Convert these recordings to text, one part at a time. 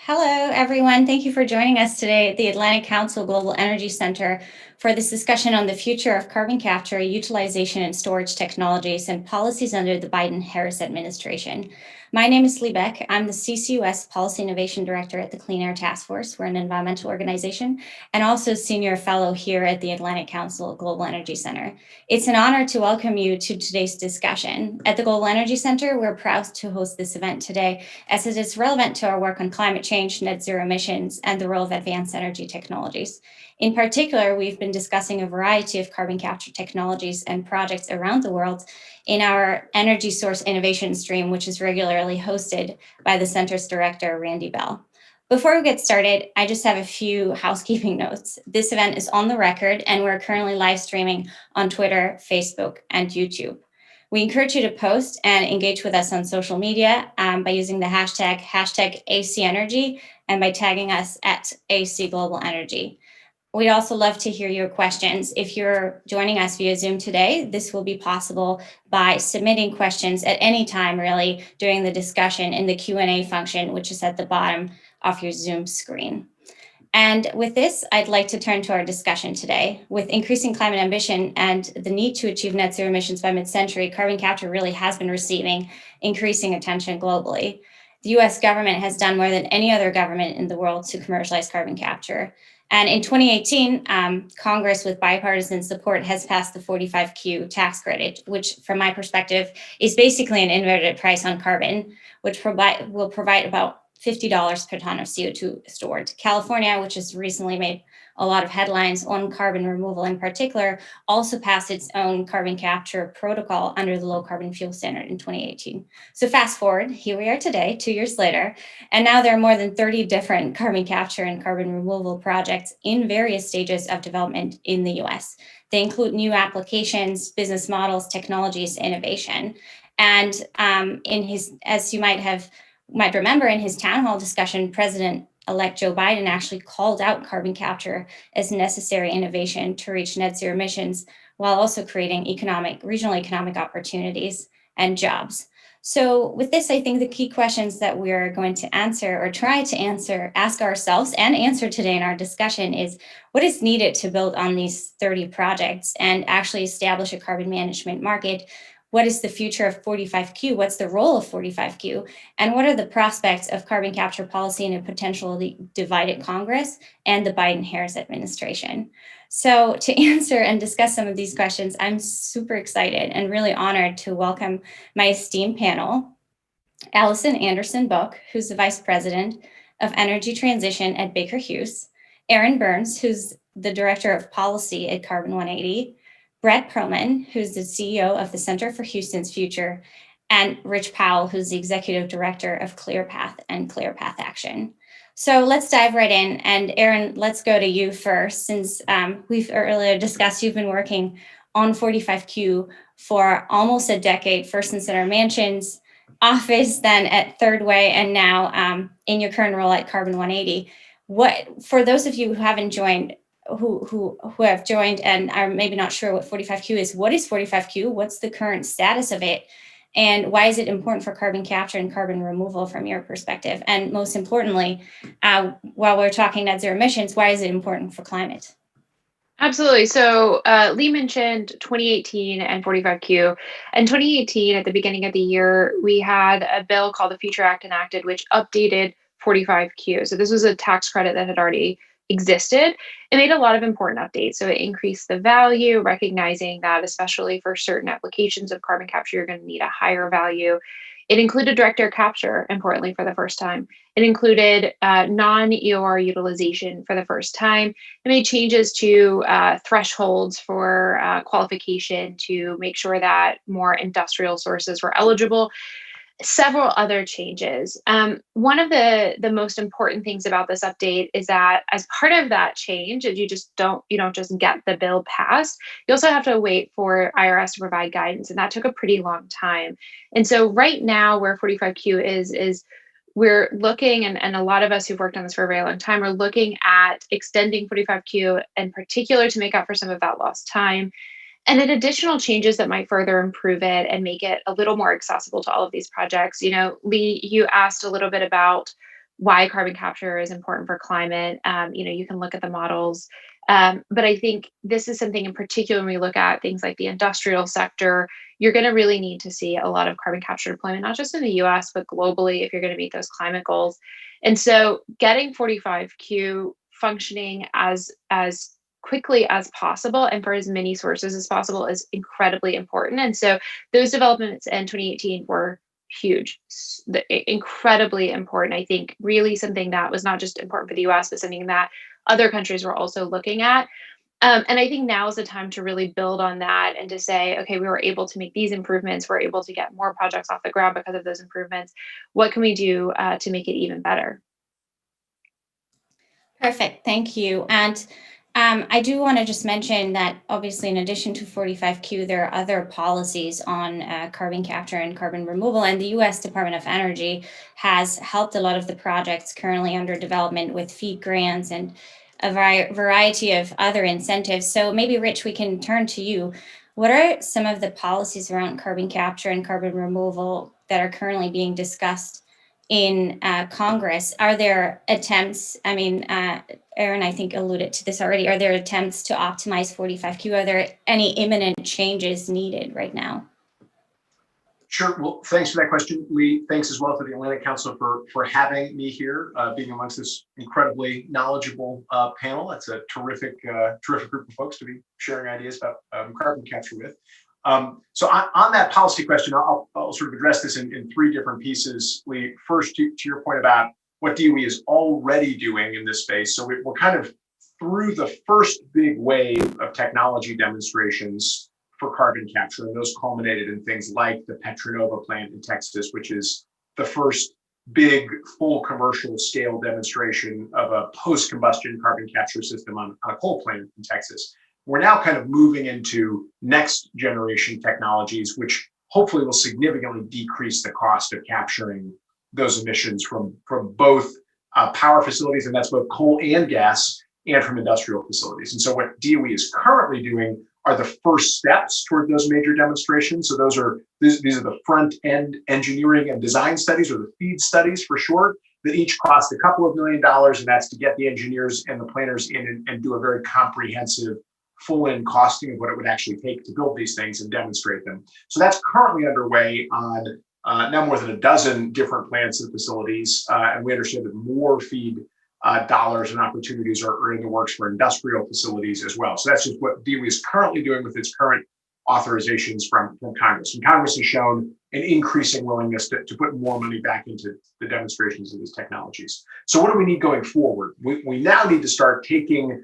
Hello, everyone. Thank you for joining us today at the Atlantic Council Global Energy Center for this discussion on the future of carbon capture, utilization, and storage technologies and policies under the Biden-Harris administration. My name is Lee Beck. I'm the CCUS Policy Innovation Director at the Clean Air Task Force. We're an environmental organization and also Senior Fellow here at the Atlantic Council Global Energy Center. It's an honor to welcome you to today's discussion. At the Global Energy Center, we're proud to host this event today as it is relevant to our work on climate change, net zero emissions, and the role of advanced energy technologies. In particular, we've been discussing a variety of carbon capture technologies and projects around the world in our energy source innovation stream, which is regularly hosted by the Center's director, Randy Bell. Before we get started, I just have a few housekeeping notes. This event is on the record, and we're currently live streaming on Twitter, Facebook, and YouTube. We encourage you to post and engage with us on social media by using the hashtag ACEnergy and by tagging us at AC Global Energy. We'd also love to hear your questions. If you're joining us via Zoom today, this will be possible by submitting questions at any time, really, during the discussion in the Q&A function, which is at the bottom of your Zoom screen. And with this, I'd like to turn to our discussion today. With increasing climate ambition and the need to achieve net zero emissions by mid-century, carbon capture really has been receiving increasing attention globally. The US government has done more than any other government in the world to commercialize carbon capture. And in 2018, Congress, with bipartisan support, has passed the 45Q tax credit, which, from my perspective, is basically an inverted price on carbon, which will provide about $50 per ton of CO2 stored. California, which has recently made a lot of headlines on carbon removal in particular, also passed its own carbon capture protocol under the Low Carbon Fuel Standard in 2018. So fast forward, here we are today, 2 years later, and now there are more than 30 different carbon capture and carbon removal projects in various stages of development in the US. They include new applications, business models, technologies, innovation. And as you might remember, in his town hall discussion, President-elect Joe Biden actually called out carbon capture as necessary innovation to reach net zero emissions while also creating regional economic opportunities and jobs. So with this, I think the key questions that we're going to answer or try to answer, ask ourselves and answer today in our discussion is what is needed to build on these 30 projects and actually establish a carbon management market? What is the future of 45Q? What's the role of 45Q? And what are the prospects of carbon capture policy in a potentially divided Congress and the Biden-Harris administration? So to answer and discuss some of these questions, I'm super excited and really honored to welcome my esteemed panel, Allison Anderson-Book, who's the Vice President of Energy Transition at Baker Hughes, Aaron Burns, who's the Director of Policy at Carbon 180, Brett Perlman, who's the CEO of the Center for Houston's Future, and Rich Powell, who's the Executive Director of ClearPath and ClearPath Action. So let's dive right in. And Aaron, let's go to you first, since we've earlier discussed you've been working on 45Q for almost a decade, first in Senator Manchin's office, then at Third Way, and now in your current role at Carbon 180. For those of you who haven't joined, who have joined and are maybe not sure what 45Q is, what is 45Q? What's the current status of it? And why is it important for carbon capture and carbon removal from your perspective? And most importantly, while we're talking net zero emissions, why is it important for climate? Absolutely. So Lee mentioned 2018 and 45Q. In 2018, at the beginning of the year, we had a bill called the Future Act enacted, which updated 45Q. So this was a tax credit that had already existed. It made a lot of important updates. So it increased the value, recognizing that especially for certain applications of carbon capture, you're going to need a higher value. It included direct air capture, importantly, for the first time. It included non-EOR utilization for the first time. It made changes to thresholds for qualification to make sure that more industrial sources were eligible. Several other changes. One of the most important things about this update is that as part of that change, you don't just get the bill passed. You also have to wait for IRS to provide guidance, and that took a pretty long time. And so right now, where 45Q is we're looking, and a lot of us who've worked on this for a very long time are looking at extending 45Q in particular to make up for some of that lost time. And then additional changes that might further improve it and make it a little more accessible to all of these projects. You know, Lee, you asked a little bit about why carbon capture is important for climate. You can look at the models. But I think this is something in particular when we look at things like the industrial sector, you're going to really need to see a lot of carbon capture deployment, not just in the US, but globally if you're going to meet those climate goals. And so getting 45Q functioning as quickly as possible and for as many sources as possible is incredibly important. And so those developments in 2018 were huge, incredibly important. I think really something that was not just important for the US, but something that other countries were also looking at. And I think now is the time to really build on that and to say, okay, we were able to make these improvements. We're able to get more projects off the ground because of those improvements. What can we do to make it even better? Perfect. Thank you. And I do want to just mention that obviously, in addition to 45Q, there are other policies on carbon capture and carbon removal. And the US Department of Energy has helped a lot of the projects currently under development with FEED grants and a variety of other incentives. So maybe, Rich, we can turn to you. What are some of the policies around carbon capture and carbon removal that are currently being discussed in Congress? Are there attempts? I mean, Aaron, I think, alluded to this already. Are there attempts to optimize 45Q? Are there any imminent changes needed right now? Sure. Well, thanks for that question, Lee. Thanks as well to the Atlantic Council for having me here, being amongst this incredibly knowledgeable panel. It's a terrific group of folks to be sharing ideas about carbon capture with. So on that policy question, I'll sort of address this in three different pieces. Lee, first to your point about what DOE is already doing in this space. So we're kind of through the first big wave of technology demonstrations for carbon capture, and those culminated in things like the Petronova plant in Texas, which is the first big full commercial scale demonstration of a post-combustion carbon capture system on a coal plant in Texas. We're now kind of moving into next generation technologies, which hopefully will significantly decrease the cost of capturing those emissions from both power facilities, and that's both coal and gas, and from industrial facilities. And so what DOE is currently doing are the first steps toward those major demonstrations. So these are the front end engineering and design studies, or the FEED studies for short, that each cost a couple of $1 million, and that's to get the engineers and the planners in and do a very comprehensive full-in costing of what it would actually take to build these things and demonstrate them. So that's currently underway on now more than a dozen different plants and facilities, and we understand that more FEED dollars and opportunities are in the works for industrial facilities as well. So that's just what DOE is currently doing with its current authorizations from Congress. And Congress has shown an increasing willingness to put more money back into the demonstrations of these technologies. So what do we need going forward? We now need to start taking,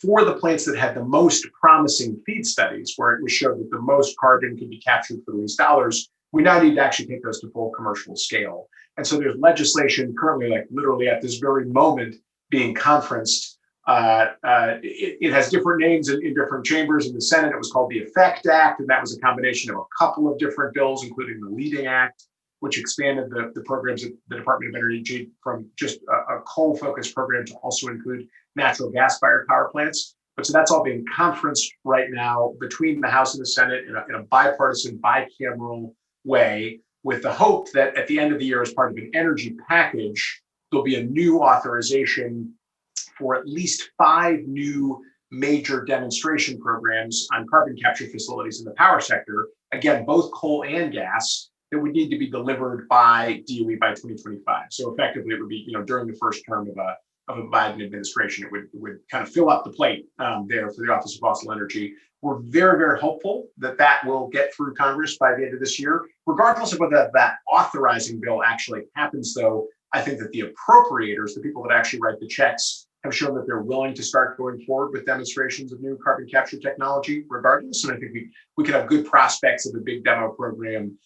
for the plants that had the most promising FEED studies, where it was showed that the most carbon could be captured for the least dollars, we now need to actually take those to full commercial scale. And so there's legislation currently, like literally at this very moment, being conferenced. It has different names in different chambers. In the Senate, it was called the EFFECT Act, and that was a combination of a couple of different bills, including the Leading Act, which expanded the programs at the Department of Energy from just a coal-focused program to also include natural gas-fired power plants. But so that's all being conferenced right now between the House and the Senate in a bipartisan, bicameral way, with the hope that at the end of the year, as part of an energy package, there'll be a new authorization for at least 5 new major demonstration programs on carbon capture facilities in the power sector. Again, both coal and gas, that would need to be delivered by DOE by 2025. So effectively, it would be during the first term of a Biden administration. It would kind of fill up the plate there for the Office of Fossil Energy. We're very, very hopeful that will get through Congress by the end of this year. Regardless of whether that authorizing bill actually happens, though, I think that the appropriators, the people that actually write the checks, have shown that they're willing to start going forward with demonstrations of new carbon capture technology regardless. And I think we could have good prospects of a big demo program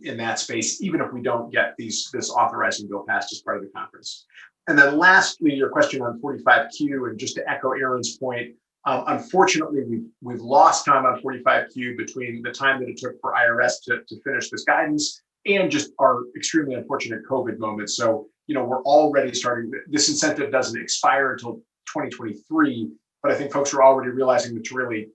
in that space, even if we don't get this authorizing bill passed as part of the conference. And then lastly, your question on 45Q, and just to echo Aaron's point, unfortunately, we've lost time on 45Q between the time that it took for IRS to finish this guidance and just our extremely unfortunate COVID moment. So, we're already starting, this incentive doesn't expire until 2023, but I think folks are already realizing that to really,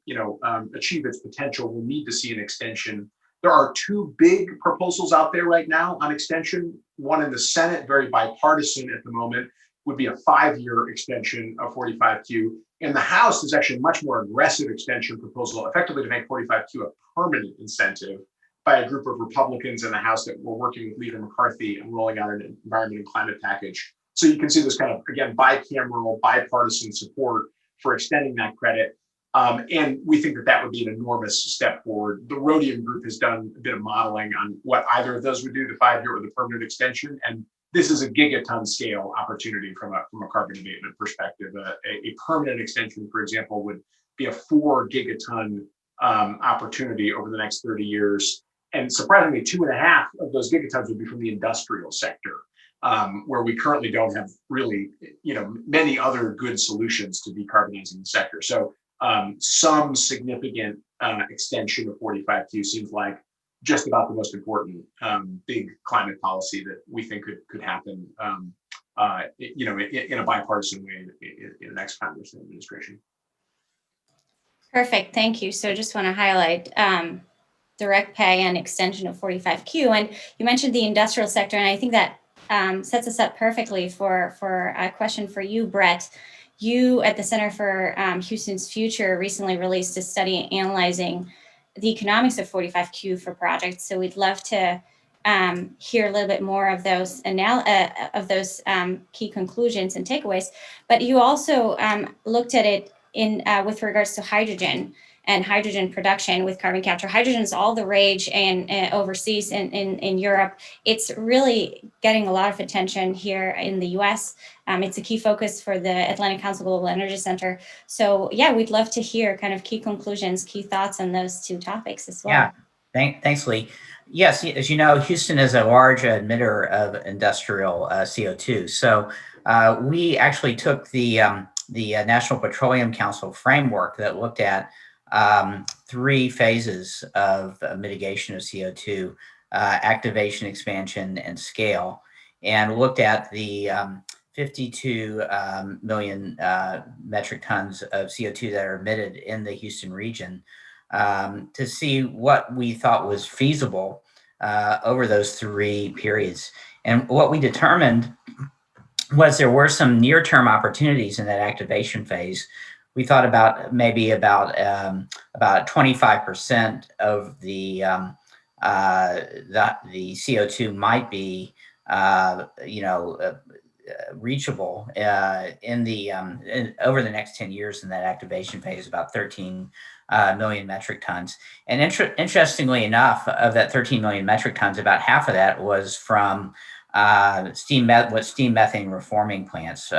achieve its potential, we'll need to see an extension There are two big proposals out there right now on extension. One in the Senate, very bipartisan at the moment, would be a 5-year extension of 45Q. In the House, there's actually a much more aggressive extension proposal, effectively to make 45Q a permanent incentive by a group of Republicans in the House that were working with Leader McCarthy and rolling out an environment and climate package. So you can see this kind of, again, bicameral, bipartisan support for extending that credit. And we think that that would be an enormous step forward. The Rhodium Group has done a bit of modeling on what either of those would do, the 5-year or the permanent extension. And this is a gigaton scale opportunity from a carbon abatement perspective. A permanent extension, for example, would be a 4 gigaton opportunity over the next 30 years. And surprisingly, 2.5 of those gigatons would be from the industrial sector, where we currently don't have really, many other good solutions to decarbonizing the sector. So some significant extension of 45Q seems like just about the most important big climate policy that we think could happen, in a bipartisan way in the next Congress and administration. Perfect, thank you. So just want to highlight direct pay and extension of 45Q. And you mentioned the industrial sector, and I think that sets us up perfectly for a question for you, Brett. You at the Center for Houston's Future recently released a study analyzing the economics of 45Q for projects. So we'd love to hear a little bit more of those key conclusions and takeaways. But you also looked at it in with regards to hydrogen and hydrogen production with carbon capture. Hydrogen is all the rage and overseas in Europe. It's really getting a lot of attention here in the US. It's a key focus for the Atlantic Council Global Energy Center. So yeah, we'd love to hear kind of key conclusions, key thoughts on those two topics as well. Yeah, thanks, Lee. Yes, as you know, Houston is a large emitter of industrial CO2. So we actually took the National Petroleum Council framework that looked at 3 phases of mitigation of CO2, activation, expansion, and scale, and looked at the 52 million metric tons of CO2 that are emitted in the Houston region to see what we thought was feasible over those 3 periods. And what we determined was there were some near-term opportunities in that activation phase. We thought about maybe about 25% of the CO2 might be reachable over the next 10 years in that activation phase, about 13 million metric tons. And interestingly enough, of that 13 million metric tons, about half of that was from steam methane reforming plants,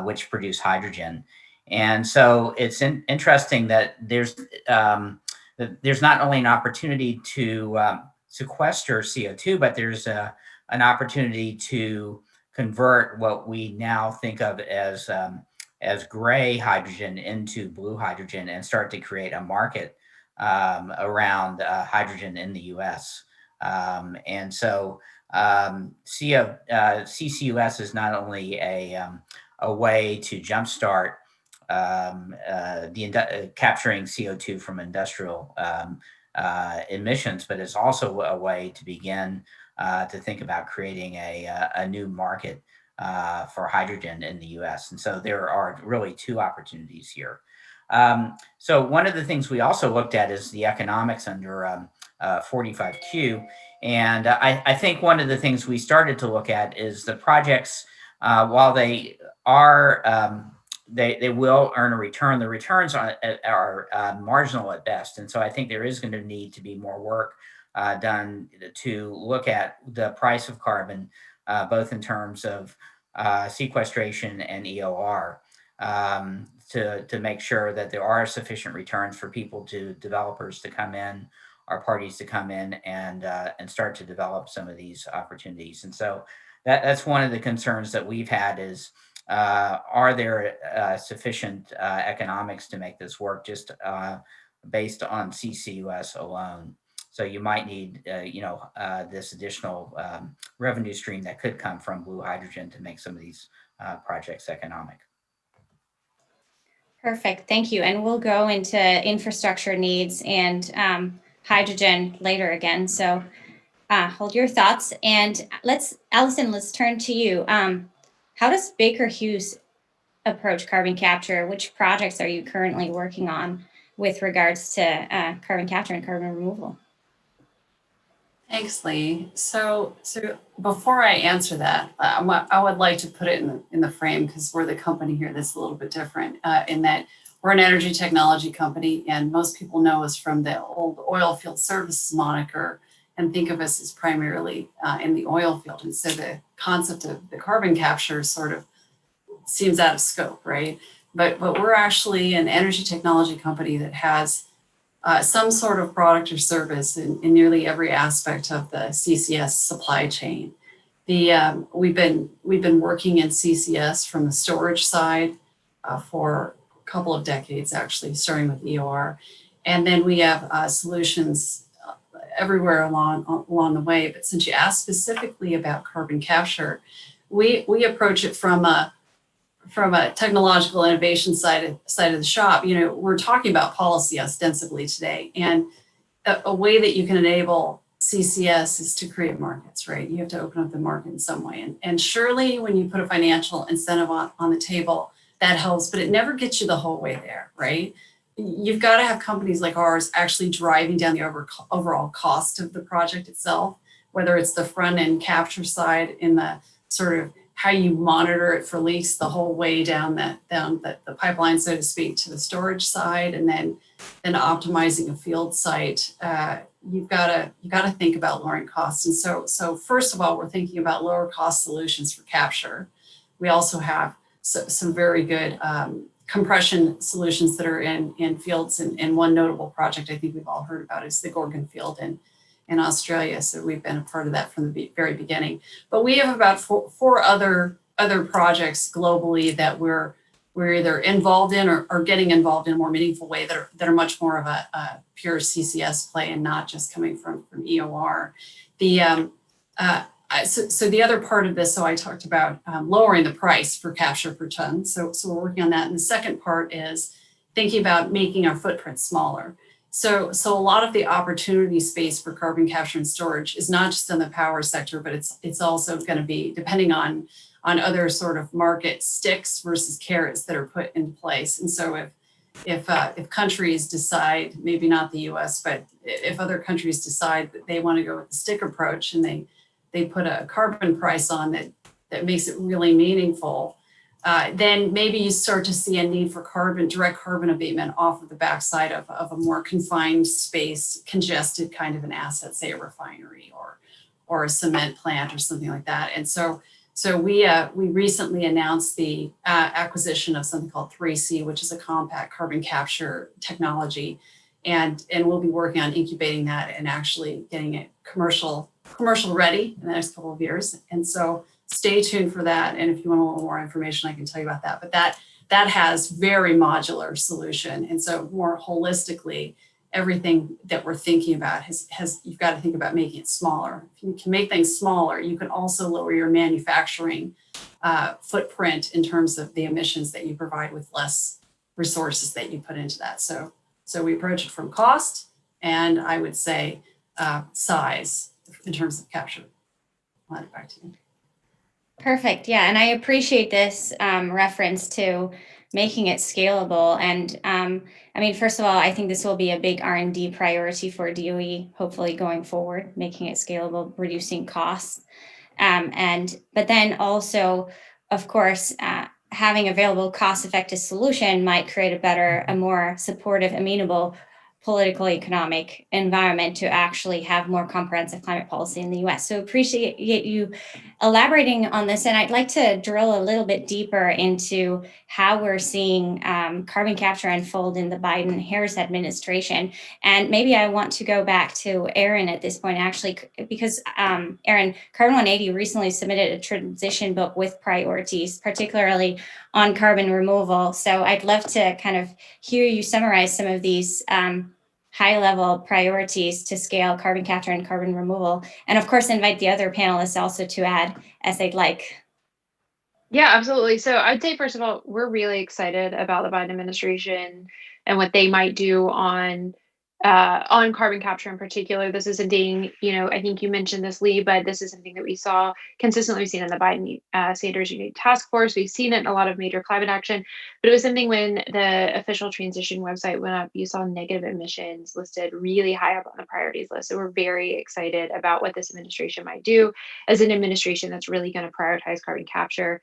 which produce hydrogen. And so it's interesting that there's not only an opportunity to sequester CO2, but there's an opportunity to convert what we now think of as gray hydrogen into blue hydrogen and start to create a market around hydrogen in the U.S. And so CCUS is not only a way to jumpstart capturing CO2 from industrial emissions, but it's also a way to begin to think about creating a new market for hydrogen in the U.S. And so there are really 2 opportunities here. So one of the things we also looked at is the economics under 45Q. And I think one of the things we started to look at is the projects, while they are they will earn a return. The returns are marginal at best. And so I think there is going to need to be more work done to look at the price of carbon, both in terms of sequestration and EOR, to make sure that there are sufficient returns for developers to come in, or parties to come in and start to develop some of these opportunities. And so that's one of the concerns that we've had is, are there sufficient economics to make this work just based on CCUS alone? So you might need, this additional revenue stream that could come from blue hydrogen to make some of these projects economic. Perfect, thank you. And we'll go into infrastructure needs and hydrogen later again. So hold your thoughts. And Allison, let's turn to you. How does Baker Hughes approach carbon capture? Which projects are you currently working on with regards to carbon capture and carbon removal? Thanks, Lee. So before I answer that, I would like to put it in the frame, because we're the company here that's a little bit different in that we're an energy technology company, and most people know us from the old oil field services moniker and think of us as primarily in the oil field. And so the concept of the carbon capture sort of seems out of scope, right? But we're actually an energy technology company that has some sort of product or service in nearly every aspect of the CCS supply chain. We've been working in CCS from the storage side for a couple of decades, actually, starting with EOR, and then we have solutions everywhere along the way. But since you asked specifically about carbon capture, we approach it from a technological innovation side of the shop. You know, we're talking about policy ostensibly today, and a way that you can enable CCS is to create markets, right? You have to open up the market in some way. And surely when you put a financial incentive on the table, that helps, but it never gets you the whole way there, right? You've got to have companies like ours actually driving down the overall cost of the project itself, whether it's the front end capture side in the sort of how you monitor it for leaks the whole way down the pipeline, so to speak, to the storage side, and then optimizing a field site. You've got to think about lowering costs. And so first of all, we're thinking about lower cost solutions for capture. We also have some very good compression solutions that are in fields. And one notable project I think we've all heard about is the Gorgon field in Australia. So we've been a part of that from the very beginning. But we have about four other projects globally that we're either involved in or getting involved in a more meaningful way that are much more of a pure CCS play and not just coming from EOR. So the other part of this, so I talked about lowering the price for capture per ton. So we're working on that. And the second part is thinking about making our footprint smaller. So a lot of the opportunity space for carbon capture and storage is not just in the power sector, but it's also going to be depending on other sort of market sticks versus carrots that are put into place. And so if countries decide, maybe not the US, but if other countries decide that they want to go with the stick approach and they put a carbon price on that makes it really meaningful, then maybe you start to see a need for direct carbon abatement off of the backside of a more confined space, congested kind of an asset, say a refinery or a cement plant or something like that. And so we recently announced the acquisition of something called 3C, which is a compact carbon capture technology, and we'll be working on incubating that and actually getting it commercial ready in the next couple of years. And so stay tuned for that. And if you want a little more information, I can tell you about that. But that has very modular solution. And so more holistically, everything that we're thinking about has you've got to think about making it smaller. If you can make things smaller, you can also lower your manufacturing footprint in terms of the emissions that you provide with less resources that you put into that. So we approach it from cost and I would say size in terms of capture. I'll hand it back to you. Perfect. Yeah. And I appreciate this reference to making it scalable. And I mean, first of all, I think this will be a big R&D priority for DOE, hopefully going forward, making it scalable, reducing costs. But then also, of course, having available cost-effective solution might create a more supportive, amenable political economic environment to actually have more comprehensive climate policy in the US. So appreciate you elaborating on this. And I'd like to drill a little bit deeper into how we're seeing carbon capture unfold in the Biden-Harris administration. And maybe I want to go back to Aaron at this point, actually, because Aaron, Carbon 180 recently submitted a transition book with priorities, particularly on carbon removal. So I'd love to kind of hear you summarize some of these high-level priorities to scale carbon capture and carbon removal. And of course, invite the other panelists also to add as they'd like. Yeah, absolutely. So I'd say, first of all, we're really excited about the Biden administration and what they might do on on carbon capture in particular. This is something, I think you mentioned this, Lee, but this is something that we saw consistently seen in the Biden Sanders Unity Task Force. We've seen it in a lot of major climate action, but it was something when the official transition website went up, you saw negative emissions listed really high up on the priorities list. So we're very excited about what this administration might do as an administration that's really going to prioritize carbon capture.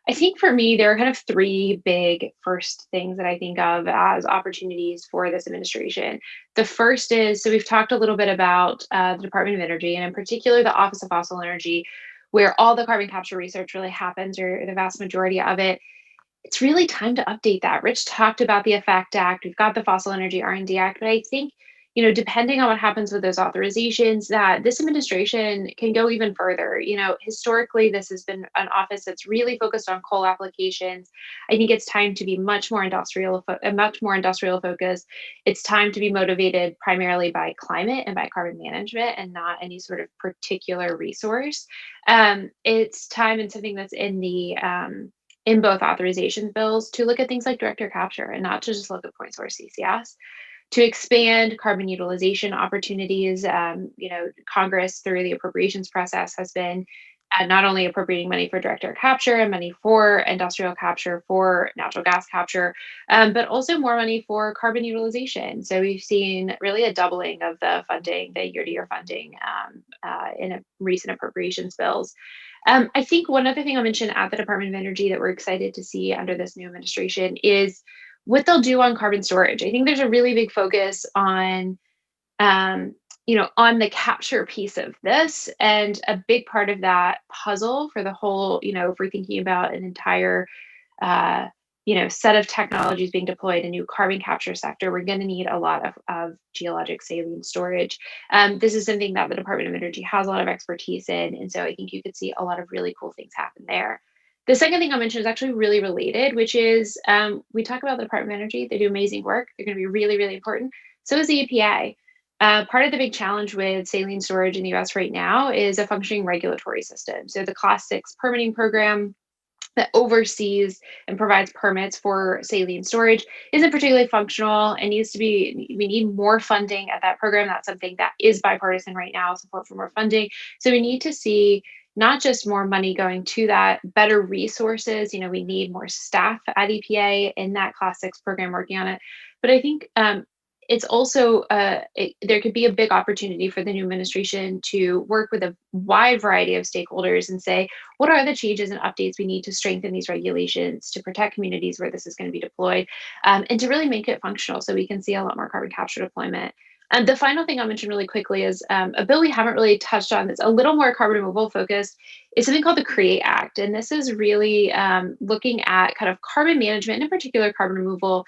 I think for me, there are kind of three big first things that I think of as opportunities for this administration. The first is, so we've talked a little bit about the Department of Energy, and in particular, the Office of Fossil Energy, where all the carbon capture research really happens, or the vast majority of it. It's really time to update that. Rich talked about the EFFECT Act. We've got the Fossil Energy R&D Act, but I think, depending on what happens with those authorizations, that this administration can go even further. Historically, this has been an office that's really focused on coal applications. I think it's time to be much more industrial focused. It's time to be motivated primarily by climate and by carbon management, and not any sort of particular resource. It's time, and something that's in both authorization bills, to look at things like direct air capture and not to just look at point source CCS, to expand carbon utilization opportunities. Congress, through the appropriations process, has been not only appropriating money for direct air capture and money for industrial capture, for natural gas capture, but also more money for carbon utilization. So we've seen really a doubling of the funding, the year-to-year funding in recent appropriations bills. I think one other thing I'll mention at the Department of Energy that we're excited to see under this new administration is what they'll do on carbon storage. I think there's a really big focus on, on the capture piece of this, and a big part of that puzzle for the whole, if we're thinking about an entire, set of technologies being deployed, a new carbon capture sector, we're going to need a lot of geologic saline storage. This is something that the Department of Energy has a lot of expertise in, and so I think you could see a lot of really cool things happen there. The second thing I'll mention is actually really related, which is we talk about the Department of Energy. They do amazing work. They're going to be really, really important. So is the EPA. Part of the big challenge with saline storage in the US right now is a functioning regulatory system. So the Class 6 permitting program that oversees and provides permits for saline storage isn't particularly functional and we need more funding at that program. That's something that is bipartisan right now, support for more funding. So we need to see not just more money going to that, better resources. We need more staff at EPA in that Class 6 program working on it. But I think it's also, there could be a big opportunity for the new administration to work with a wide variety of stakeholders and say, what are the changes and updates we need to strengthen these regulations to protect communities where this is going to be deployed, and to really make it functional so we can see a lot more carbon capture deployment. The final thing I'll mention really quickly is a bill we haven't really touched on that's a little more carbon removal focused is something called the CREATE Act. And this is really looking at kind of carbon management, and in particular carbon removal,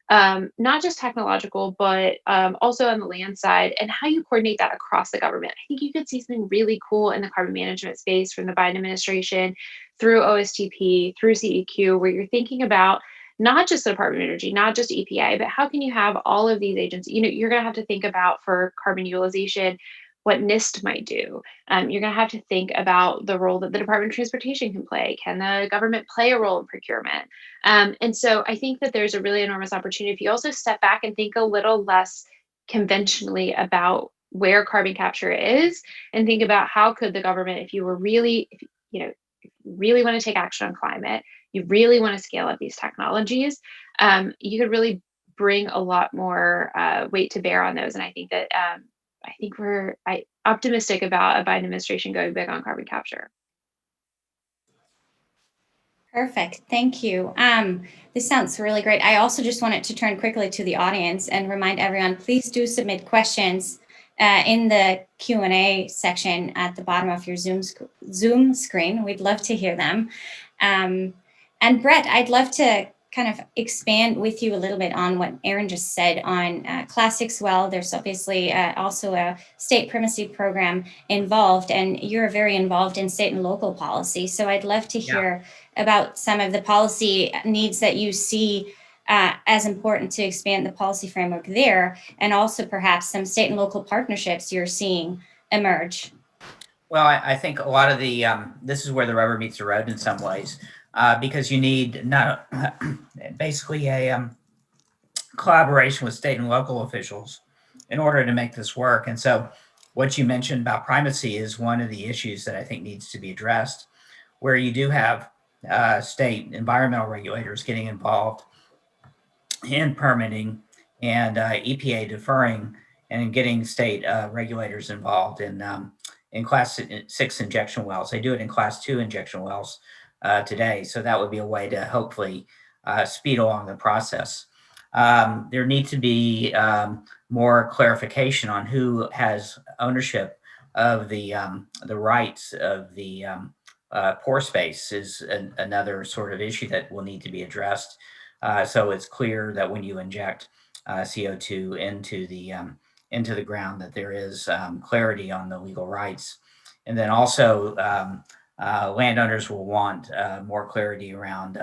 not just technological, but also on the land side, and how you coordinate that across the government. I think you could see something really cool in the carbon management space from the Biden administration through OSTP, through CEQ, where you're thinking about not just the Department of Energy, not just EPA, but how can you have all of these agencies? You're going to have to think about, for carbon utilization, what NIST might do. You're going to have to think about the role that the Department of Transportation can play. Can the government play a role in procurement? And so I think that there's a really enormous opportunity if you also step back and think a little less conventionally about where carbon capture is, and think about how could the government, if you really want to take action on climate, you really want to scale up these technologies, you could really bring a lot more weight to bear on those. And I think that we're optimistic about a Biden administration going big on carbon capture. Perfect. Thank you. This sounds really great. I also just wanted to turn quickly to the audience and remind everyone, please do submit questions in the Q&A section at the bottom of your Zoom screen. We'd love to hear them. And Brett, I'd love to kind of expand with you a little bit on what Aaron just said on Class 6. Well, there's obviously also a state primacy program involved, and you're very involved in state and local policy. So I'd love to hear about some of the policy needs that you see as important to expand the policy framework there, and also perhaps some state and local partnerships you're seeing emerge. Well, I think a lot of the, this is where the rubber meets the road in some ways, because you need basically a collaboration with state and local officials in order to make this work. And so what you mentioned about primacy is one of the issues that I think needs to be addressed, where you do have state environmental regulators getting involved in permitting and EPA deferring and getting state regulators involved in class 6 injection wells. They do it in class 2 injection wells today. So that would be a way to hopefully speed along the process. There needs to be more clarification on who has ownership of the rights of the pore space is another sort of issue that will need to be addressed. So it's clear that when you inject CO2 into the ground, that there is clarity on the legal rights. And then also landowners will want more clarity around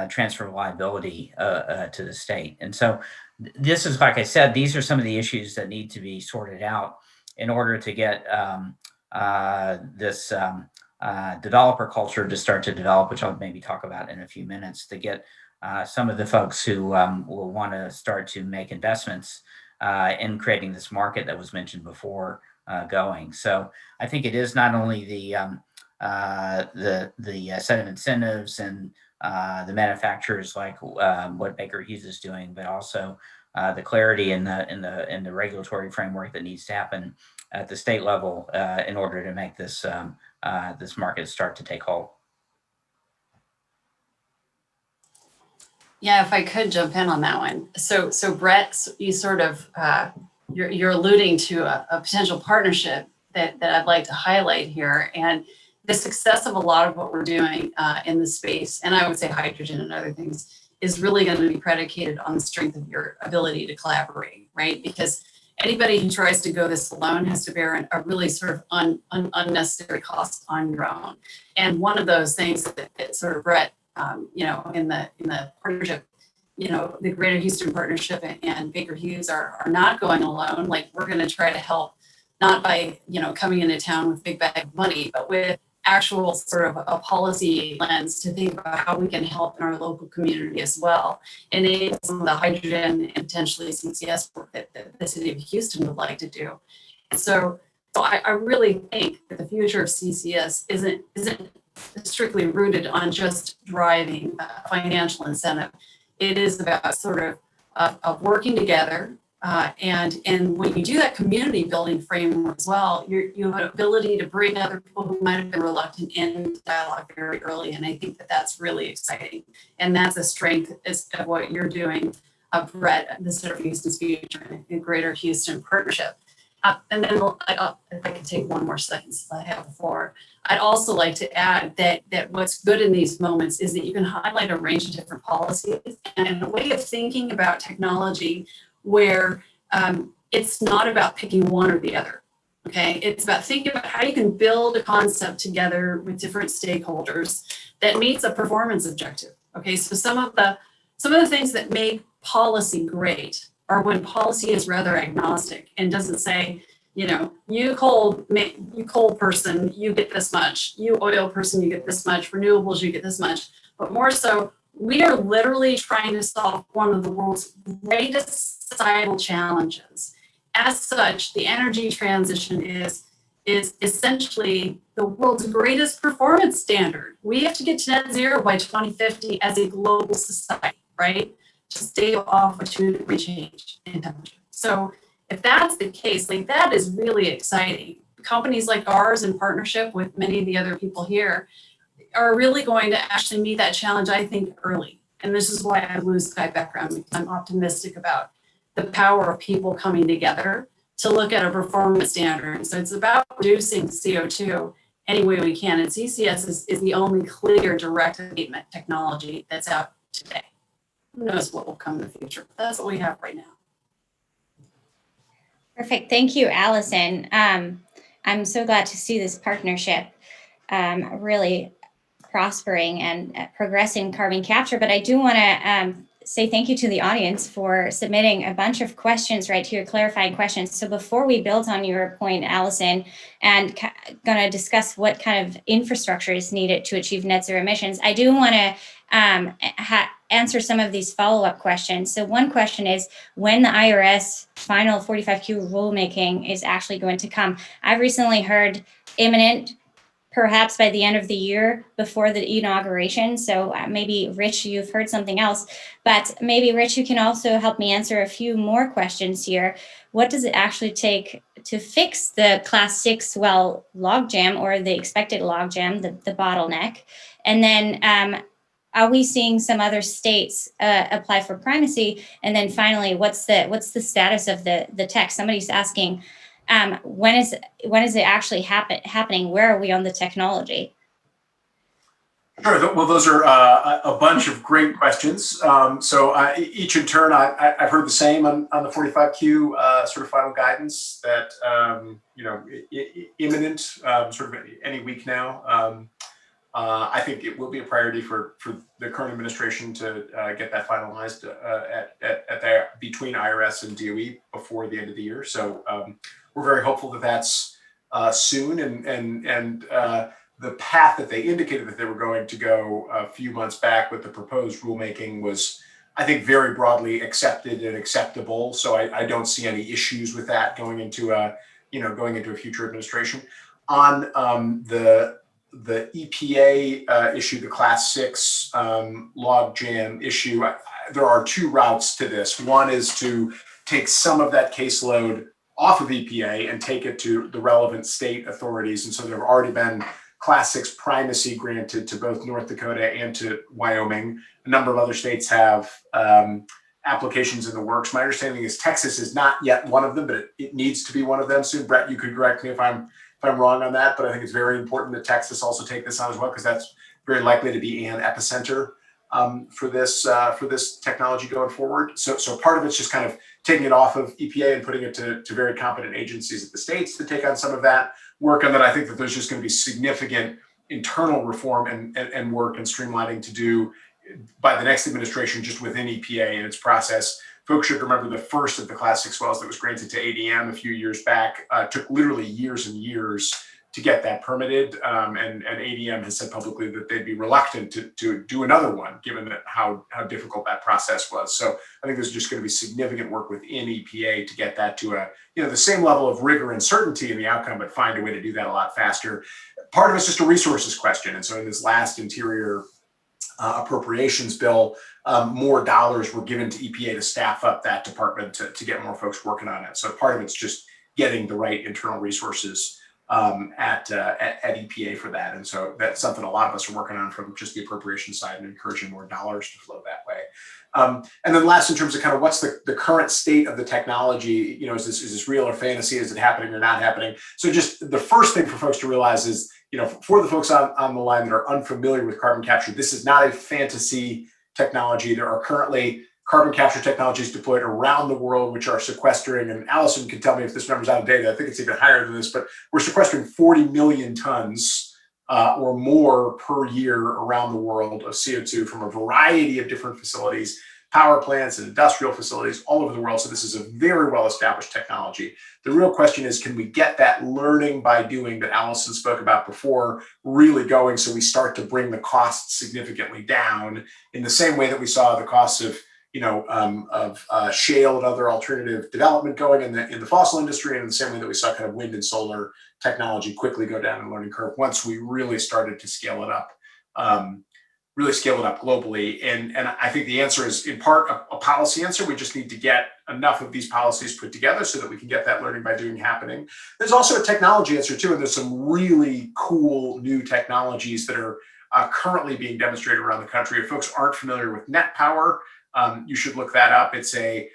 transfer of liability to the state. And so this is, like I said, these are some of the issues that need to be sorted out in order to get this developer culture to start to develop, which I'll maybe talk about in a few minutes, to get some of the folks who will want to start to make investments in creating this market that was mentioned before going. So I think it is not only the set of incentives and the manufacturers like what Baker Hughes is doing, but also the clarity in the regulatory framework that needs to happen at the state level in order to make this this market start to take hold. Yeah, if I could jump in on that one. So Brett, you sort of you're alluding to a potential partnership that I'd like to highlight here, and the success of a lot of what we're doing in the space, and I would say hydrogen and other things, is really going to be predicated on the strength of your ability to collaborate, right? Because anybody who tries to go this alone has to bear a really sort of unnecessary cost on your own. And one of those things that sort of Brett, you know, in the partnership, you know, the Greater Houston Partnership and Baker Hughes are not going alone. Like, we're going to try to help, not by, you know, coming into town with a big bag of money, but with actual sort of a policy lens to think about how we can help in our local community as well. And some of the hydrogen and potentially CCS work that the city of Houston would like to do. And so I really think that the future of CCS isn't strictly rooted on just driving financial incentive. It is about sort of working together. And when you do that community building framework as well, you have an ability to bring other people who might have been reluctant into dialogue very early. And I think that that's really exciting. And that's a strength of what you're doing, Brett, the Center for Houston's Future and Greater Houston Partnership. And then if I could take one more second since I have the floor, I'd also like to add that what's good in these moments is that you can highlight a range of different policies and a way of thinking about technology where it's not about picking one or the other, okay? It's about thinking about how you can build a concept together with different stakeholders that meets a performance objective, okay? So some of the things that make policy great are when policy is rather agnostic and doesn't say, you know, you coal person, you get this much, you oil person, you get this much, renewables, you get this much, but more so, we are literally trying to solve one of the world's greatest societal challenges. As such, the energy transition is essentially the world's greatest performance standard. We have to get to net zero by 2050 as a global society, right? To stay off a 2-degree change in temperature. So if that's the case, like, that is really exciting. Companies like ours, in partnership with many of the other people here, are really going to actually meet that challenge, I think, early. And this is why I have a blue sky background, because I'm optimistic about the power of people coming together to look at a performance standard. So it's about reducing CO2 any way we can. And CCS is the only clear direct abatement technology that's out today. Who knows what will come in the future? But that's what we have right now. Perfect. Thank you, Allison. I'm so glad to see this partnership really prospering and progressing carbon capture. But I do want to say thank you to the audience for submitting a bunch of questions right here, clarifying questions. So before we build on your point, Allison, and going to discuss what kind of infrastructure is needed to achieve net zero emissions, I do want to answer some of these follow-up questions. So one question is when the IRS final 45Q rulemaking is actually going to come. I've recently heard imminent, perhaps by the end of the year before the inauguration. So maybe Rich, you've heard something else, but maybe Rich, you can also help me answer a few more questions here. What does it actually take to fix the class 6 well logjam or the expected logjam, the bottleneck? And then are we seeing some other states apply for primacy? And then finally, what's the status of the text? Somebody's asking, when is it actually happening? Where are we on the technology? Sure. Well, those are a bunch of great questions. So each in turn, I've heard the same on the 45Q sort of final guidance that imminent, sort of any week now. I think it will be a priority for the current administration to get that finalized between IRS and DOE before the end of the year. So we're very hopeful that that's soon, and the path that they indicated that they were going to go a few months back with the proposed rulemaking was, I think, very broadly accepted and acceptable. So I don't see any issues with that going into a future administration. On the EPA issue, the class 6 log jam issue, there are two routes to this. One is to take some of that caseload off of EPA and take it to the relevant state authorities. And so there have already been class 6 primacy granted to both North Dakota and to Wyoming. A number of other states have applications in the works. My understanding is Texas is not yet one of them, but it needs to be one of them soon. Brett, you could correct me if I'm wrong on that, but I think it's very important that Texas also take this on as well, because that's very likely to be an epicenter for this technology going forward. So part of it's just kind of taking it off of EPA and putting it to very competent agencies at the states to take on some of that work. And then I think that there's just going to be significant internal reform and work and streamlining to do by the next administration just within EPA and its process. Folks should remember the first of the class 6 wells that was granted to ADM a few years back took literally years and years to get that permitted. And ADM has said publicly that they'd be reluctant to do another one, given that how difficult that process was. So I think there's just going to be significant work within EPA to get that to the same level of rigor and certainty in the outcome, but find a way to do that a lot faster. Part of it's just a resources question. And so in this last Interior appropriations bill, more dollars were given to EPA to staff up that department to get more folks working on it. So part of it's just getting the right internal resources at EPA for that. And so that's something a lot of us are working on from just the appropriation side and encouraging more dollars to flow that way. And then last, in terms of kind of what's the current state of the technology, is this real or fantasy? Is it happening or not happening? So just the first thing for folks to realize is, for the folks on the line that are unfamiliar with carbon capture, this is not a fantasy technology. There are currently carbon capture technologies deployed around the world, which are sequestering, and Allison can tell me if this number's out of date. I think it's even higher than this, but we're sequestering 40 million tons or more per year around the world of CO2 from a variety of different facilities, power plants and industrial facilities all over the world. So this is a very well-established technology. The real question is, can we get that learning by doing that Allison spoke about before really going, so we start to bring the costs significantly down in the same way that we saw the costs of shale and other alternative development going in the fossil industry, and in the same way that we saw kind of wind and solar technology quickly go down the learning curve once we really started to scale it up globally. And I think the answer is in part a policy answer. We just need to get enough of these policies put together so that we can get that learning by doing happening. There's also a technology answer too, and there's some really cool new technologies that are currently being demonstrated around the country. If folks aren't familiar with net power, you should look that up. It's a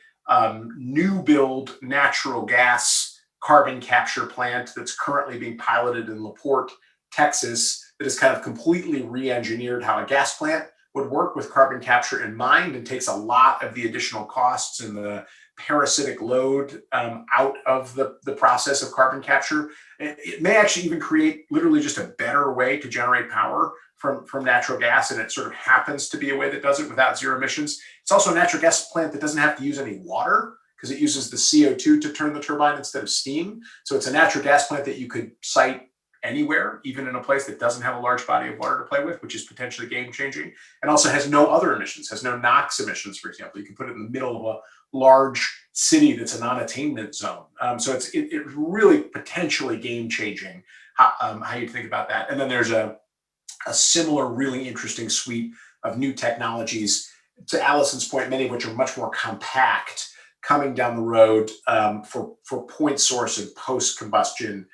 new build natural gas carbon capture plant that's currently being piloted in LaPorte, Texas, that is kind of completely re-engineered how a gas plant would work with carbon capture in mind, and takes a lot of the additional costs and the parasitic load out of the process of carbon capture. It may actually even create literally just a better way to generate power from natural gas, and it sort of happens to be a way that does it without zero emissions. It's also a natural gas plant that doesn't have to use any water, because it uses the CO2 to turn the turbine instead of steam. So it's a natural gas plant that you could site anywhere, even in a place that doesn't have a large body of water to play with, which is potentially game changing, and also has no other emissions, has no NOx emissions, for example. You can put it in the middle of a large city that's a non-attainment zone. So it's really potentially game changing how you think about that. And then there's a similar really interesting suite of new technologies, to Allison's point, many of which are much more compact, coming down the road for point source and post combustion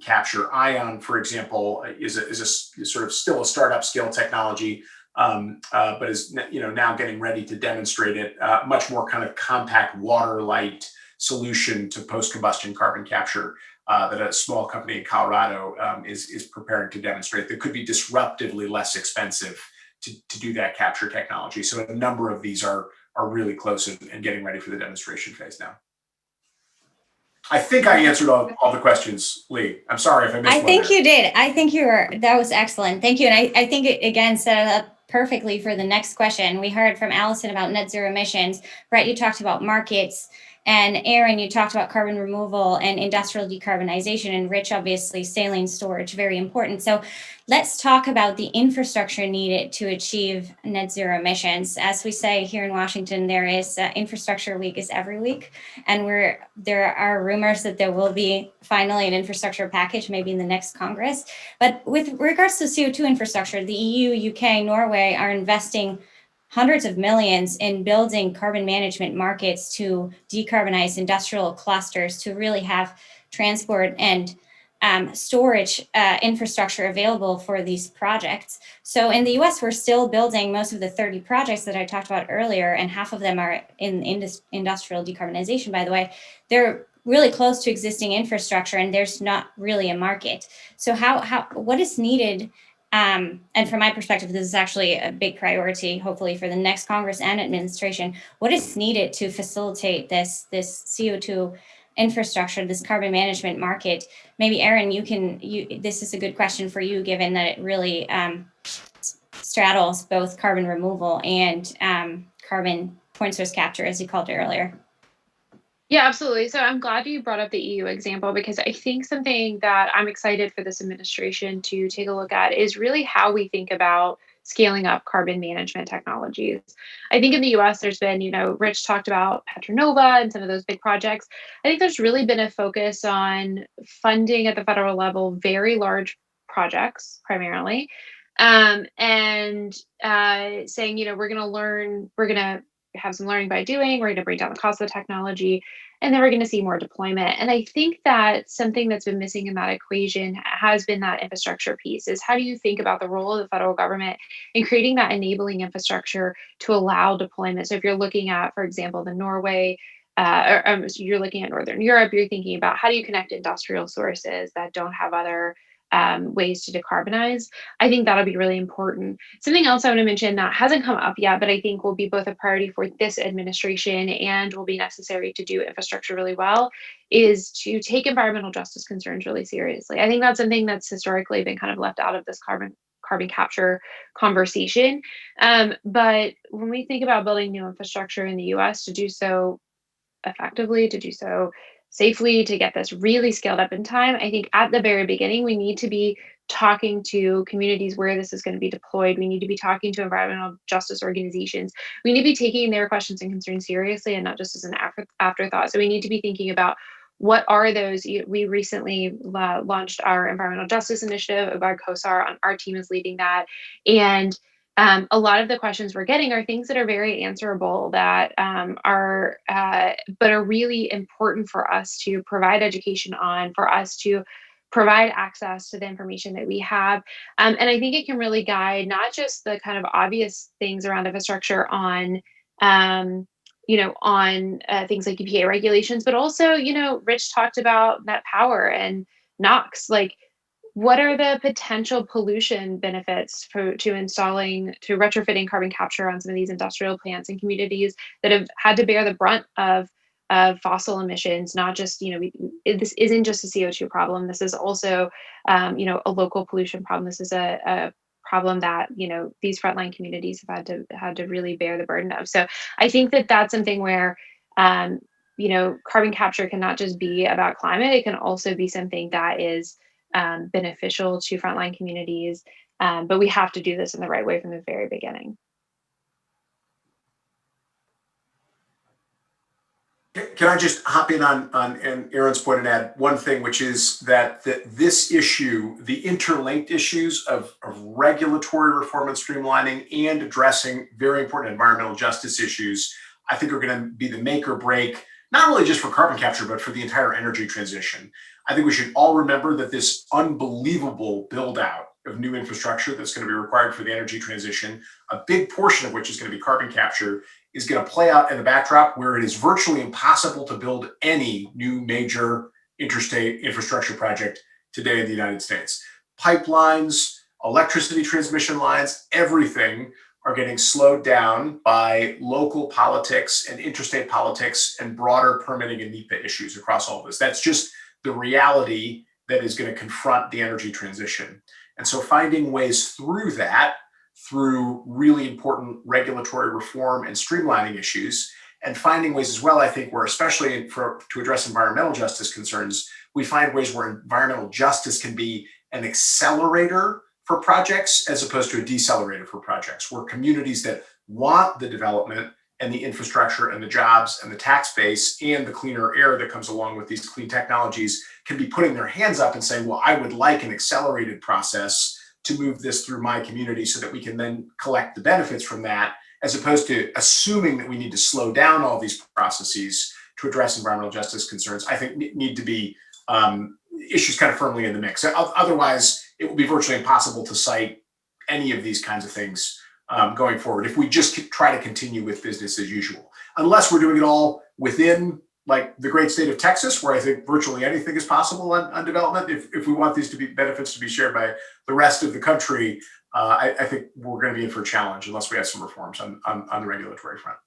capture. Ion, for example, is a sort of still a startup scale technology, but is now getting ready to demonstrate it. Much more kind of compact water light solution to post combustion carbon capture that a small company in Colorado is preparing to demonstrate, that could be disruptively less expensive to do that capture technology. So a number of these are really close and getting ready for the demonstration phase now. I think I answered all the questions, Lee. I'm sorry if I missed one. I think you did. I think that was excellent. Thank you. And I think it again set it up perfectly for the next question. We heard from Allison about net zero emissions. Brett, you talked about markets. And Aaron, you talked about carbon removal and industrial decarbonization, and Rich, obviously, saline storage, very important. So let's talk about the infrastructure needed to achieve net zero emissions. As we say here in Washington, there is infrastructure week is every week. And there are rumors that there will be finally an infrastructure package, maybe in the next Congress. But with regards to CO2 infrastructure, the EU, UK, Norway are investing hundreds of millions in building carbon management markets to decarbonize industrial clusters, to really have transport and storage infrastructure available for these projects. So in the US, we're still building most of the 30 projects that I talked about earlier, and half of them are in industrial decarbonization, by the way. They're really close to existing infrastructure, and there's not really a market. So what is needed? And from my perspective, this is actually a big priority, hopefully for the next Congress and administration. What is needed to facilitate this CO2 infrastructure, this carbon management market? Maybe Aaron, this is a good question for you, given that it really straddles both carbon removal and carbon point source capture, as you called it earlier. Yeah, absolutely. So I'm glad you brought up the EU example, because I think something that I'm excited for this administration to take a look at is really how we think about scaling up carbon management technologies. I think in the US, there's been, Rich talked about Petronova and some of those big projects. I think there's really been a focus on funding at the federal level very large projects primarily, and saying, we're going to have some learning by doing, we're going to bring down the cost of the technology, and then we're going to see more deployment. And I think that something that's been missing in that equation has been that infrastructure piece. Is how do you think about the role of the federal government in creating that enabling infrastructure to allow deployment? So if you're looking at, for example, the Norway, so you're looking at Northern Europe, you're thinking about how do you connect industrial sources that don't have other ways to decarbonize. I think that'll be really important. Something else I want to mention that hasn't come up yet, but I think will be both a priority for this administration and will be necessary to do infrastructure really well, is to take environmental justice concerns really seriously. I think that's something that's historically been kind of left out of this carbon capture conversation. But when we think about building new infrastructure in the US, to do so effectively, to do so safely, to get this really scaled up in time, I think at the very beginning, we need to be talking to communities where this is going to be deployed. We need to be talking to environmental justice organizations. We need to be taking their questions and concerns seriously and not just as an afterthought. So we need to be thinking about what are those. We recently launched our environmental justice initiative. Our COSAR, our team is leading that. And a lot of the questions we're getting are things that are very answerable, that but are really important for us to provide education on, for us to provide access to the information that we have. And I think it can really guide not just the kind of obvious things around infrastructure on, on things like EPA regulations, but also, Rich talked about net power and NOx. Like, what are the potential pollution benefits to retrofitting carbon capture on some of these industrial plants and communities that have had to bear the brunt of fossil emissions? Not just, this isn't just a CO2 problem. This is also, a local pollution problem. This is a problem that, these frontline communities have had to really bear the burden of. So I think that that's something where, carbon capture can not just be about climate. It can also be something that is beneficial to frontline communities. But we have to do this in the right way from the very beginning. Can I just hop in on and Aaron's point and add one thing, which is that this issue, the interlinked issues of regulatory reform and streamlining and addressing very important environmental justice issues, I think are going to be the make or break, not really just for carbon capture, but for the entire energy transition. I think we should all remember that this unbelievable build out of new infrastructure that's going to be required for the energy transition, a big portion of which is going to be carbon capture, is going to play out in the backdrop where it is virtually impossible to build any new major interstate infrastructure project today in the United States. Pipelines, electricity transmission lines, everything are getting slowed down by local politics and interstate politics and broader permitting and NEPA issues across all of this. That's just the reality that is going to confront the energy transition. And so finding ways through that, through really important regulatory reform and streamlining issues, and finding ways as well, I think, where especially to address environmental justice concerns, we find ways where environmental justice can be an accelerator for projects as opposed to a decelerator for projects, where communities that want the development and the infrastructure and the jobs and the tax base and the cleaner air that comes along with these clean technologies can be putting their hands up and saying, well, I would like an accelerated process to move this through my community so that we can then collect the benefits from that, as opposed to assuming that we need to slow down all these processes to address environmental justice concerns. I think need to be issues kind of firmly in the mix. Otherwise, it will be virtually impossible to cite any of these kinds of things going forward if we just try to continue with business as usual, unless we're doing it all within like the great state of Texas, where I think virtually anything is possible on development. If we want these to be benefits to be shared by the rest of the country, I think we're going to be in for a challenge unless we have some reforms on the regulatory front.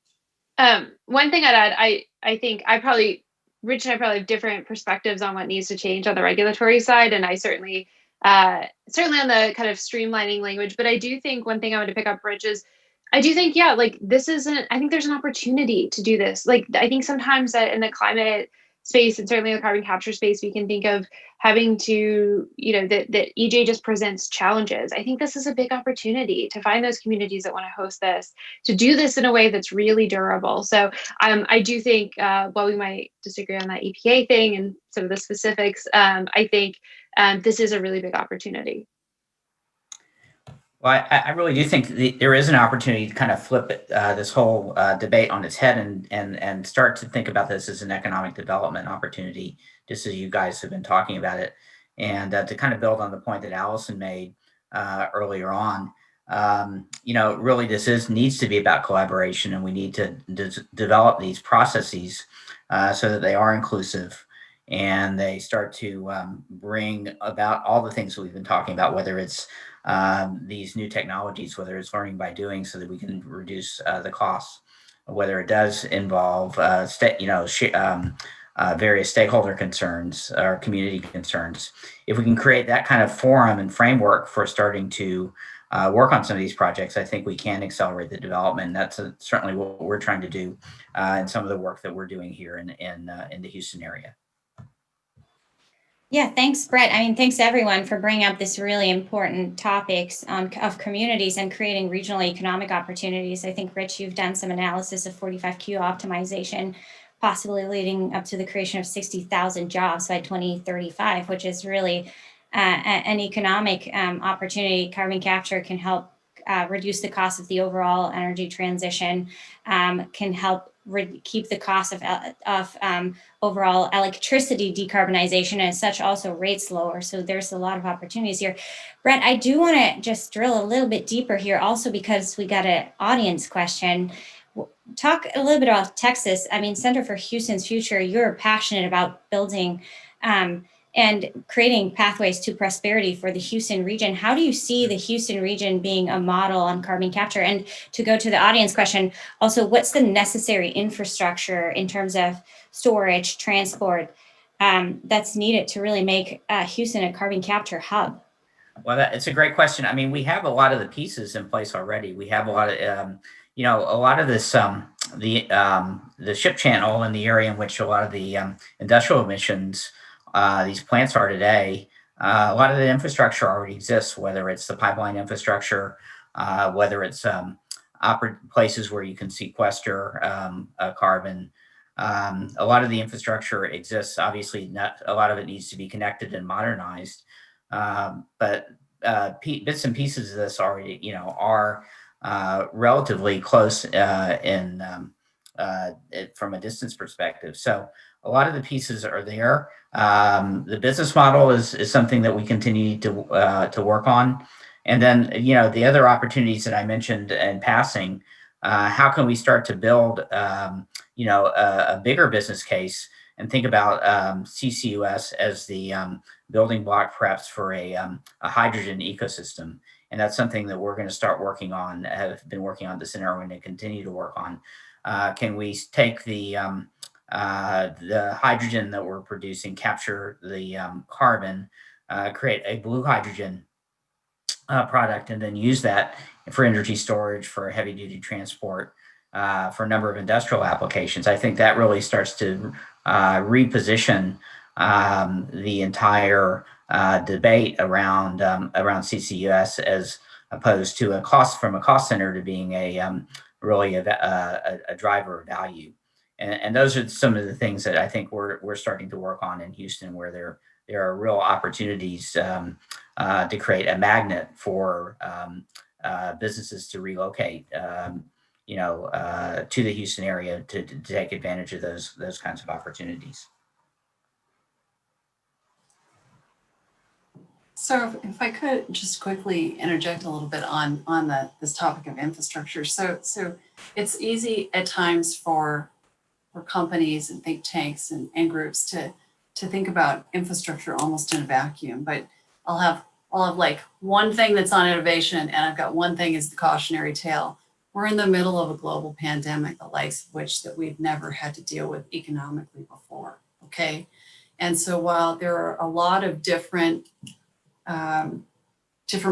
One thing I'd add, I think Rich and I probably have different perspectives on what needs to change on the regulatory side, and I certainly on the kind of streamlining language. But I do think one thing I want to pick up, Rich, is I do think, yeah, like I think there's an opportunity to do this. Like, I think sometimes that in the climate space and certainly in the carbon capture space, we can think of having to, that EJ just presents challenges. I think this is a big opportunity to find those communities that want to host this, to do this in a way that's really durable. So I do think, while we might disagree on that EPA thing and some of the specifics, I think this is a really big opportunity. Well, I really do think there is an opportunity to kind of flip this whole debate on its head and start to think about this as an economic development opportunity, just as you guys have been talking about it. And to kind of build on the point that Allison made earlier on, really this needs to be about collaboration, and we need to develop these processes so that they are inclusive and they start to bring about all the things that we've been talking about, whether it's these new technologies, whether it's learning by doing so that we can reduce the costs, whether it does involve various stakeholder concerns or community concerns. If we can create that kind of forum and framework for starting to work on some of these projects, I think we can accelerate the development. That's certainly what we're trying to do in some of the work that we're doing here in the Houston area. Yeah, thanks, Brett. I mean, thanks everyone for bringing up this really important topics of communities and creating regional economic opportunities. I think, Rich, you've done some analysis of 45Q optimization, possibly leading up to the creation of 60,000 jobs by 2035, which is really an economic opportunity. Carbon capture can help reduce the cost of the overall energy transition, can help keep the cost of overall electricity decarbonization and as such also rates lower. So there's a lot of opportunities here. Brett, I do want to just drill a little bit deeper here also because we got an audience question. Talk a little bit about Texas. I mean, Center for Houston's Future, you're passionate about building and creating pathways to prosperity for the Houston region. How do you see the Houston region being a model on carbon capture? And to go to the audience question, also, what's the necessary infrastructure in terms of storage, transport that's needed to really make Houston a carbon capture hub? Well, it's a great question. I mean, we have a lot of the pieces in place already. We have a lot of, a lot of this, the ship channel in the area in which a lot of the industrial emissions, these plants are today, A lot of the infrastructure already exists, whether it's the pipeline infrastructure, whether it's places where you can sequester carbon. A lot of the infrastructure exists. Obviously, not a lot of it needs to be connected and modernized, but bits and pieces of this already, are relatively close from a distance perspective. So a lot of the pieces are there. The business model is something that we continue to work on, and then the other opportunities that I mentioned in passing. How can we start to build a bigger business case and think about CCUS as the building block perhaps for a hydrogen ecosystem? And that's something that we're going to start working on, have been working on this, and are going to continue to work on. Can we take the hydrogen that we're producing, capture the carbon, create a blue hydrogen product, and then use that for energy storage, for heavy duty transport, for a number of industrial applications? I think that really starts to reposition the entire debate around CCUS, as opposed to from a cost center to being really a driver of value. And those are some of the things that I think we're starting to work on in Houston, where there are real opportunities to create a magnet for businesses to relocate, to the Houston area to take advantage of those kinds of opportunities. So if I could just quickly interject a little bit on this topic of infrastructure. So it's easy at times for companies and think tanks and groups to think about infrastructure almost in a vacuum. But I'll have like one thing that's on innovation, and I've got one thing is the cautionary tale. We're in the middle of a global pandemic, the likes of which that we've never had to deal with economically before. Okay. And so while there are a lot of different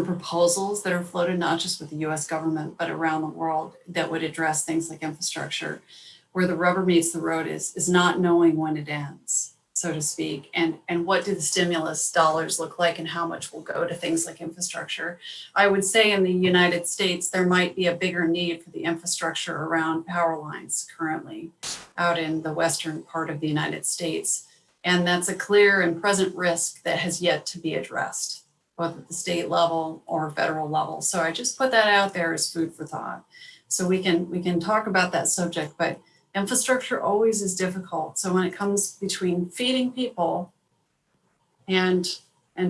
proposals that are floated, not just with the US government, but around the world, that would address things like infrastructure, where the rubber meets the road is not knowing when it ends, so to speak, and what do the stimulus dollars look like, and how much will go to things like infrastructure. I would say in the United States, there might be a bigger need for the infrastructure around power lines currently out in the western part of the United States. And that's a clear and present risk that has yet to be addressed, both at the state level or federal level. So I just put that out there as food for thought. So we can talk about that subject, but infrastructure always is difficult. So when it comes between feeding people and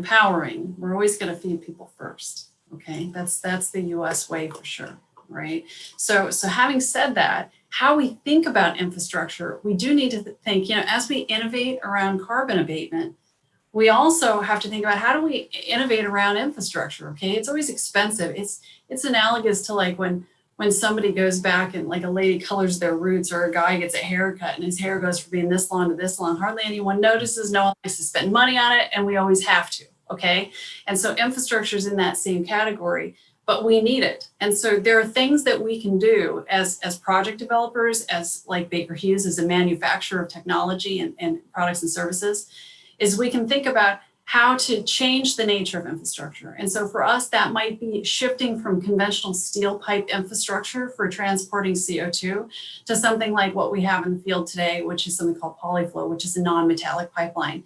powering, we're always going to feed people first. Okay, that's the US way for sure, right? So having said that, how we think about infrastructure, we do need to think, as we innovate around carbon abatement, we also have to think about how do we innovate around infrastructure. Okay, it's always expensive. It's analogous to like when somebody goes back and like a lady colors their roots, or a guy gets a haircut and his hair goes from being this long to this long. Hardly anyone notices. No one likes to spend money on it, and we always have to. Okay, and so infrastructure is in that same category, but we need it. And so there are things that we can do as project developers, as like Baker Hughes, as a manufacturer of technology and products and services, is we can think about how to change the nature of infrastructure. And so for us, that might be shifting from conventional steel pipe infrastructure for transporting CO2 to something like what we have in the field today, which is something called polyflow, which is a non-metallic pipeline.